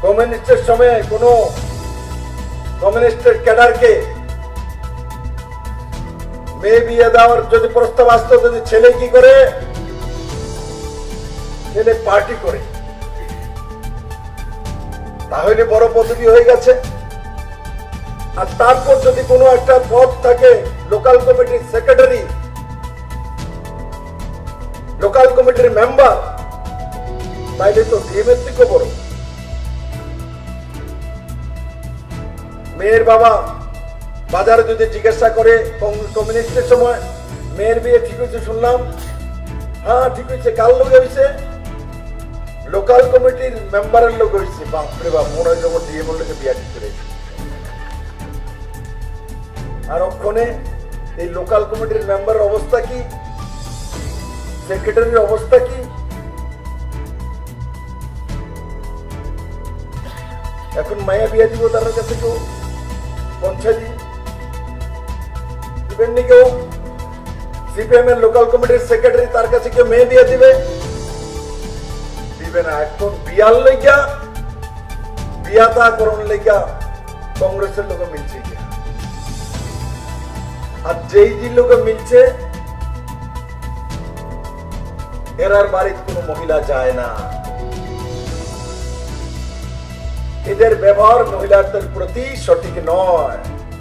কমিউনিস্টের সময় কোন কমিউনিস্টের ক্যাডারকে মেয়ে বিয়ে দেওয়ার যদি প্রস্তাব আসতো, যদি ছেলে কি করে, ছেলে পার্টি করে, তাহলে বড় পদবি হয়ে গেছে। আর তারপর যদি কোনো একটা পদ থাকে লোকাল কমিটির সেক্রেটারি, লোকাল কমিটির মেম্বার, তাইলে তো ডিএমের থেকে বড়। মেয়ের বাবা বাজারে যদি জিজ্ঞাসা করে কমিউনিস্টের সময় মেয়ের বিয়ে ঠিক হয়েছে শুনলাম, হ্যাঁ ঠিক হয়েছে, কার লোক হয়েছে? লোকাল কমিটির মেম্বারের লোক হয়েছে। বাপরে বাপ, মনে হয় যখন ডিএম লোকে বিয়ে ঠিক করে। আর ওখানে এই লোকাল কমিটির মেম্বারের অবস্থা কি, সেক্রেটারির অবস্থা কি? এখন মায়া বিয়ে দিব, তার কাছে কেউ পৌঁছে দিবেন নি? কেউ সিপিএম এর লোকাল কমিটির সেক্রেটারি, তার কাছে কেউ মেয়ে বিয়ে দিবে? দিবে না। এখন বিয়ার লেগা, বিয়াতা করণ লেগা কংগ্রেসের লোক মিলছে গিয়া। আর যেই যে লোক মিলছে, এরার বাড়িতে কোনো মহিলা যায় না। এদের ব্যবহার মহিলাদের প্রতি সঠিক নয়।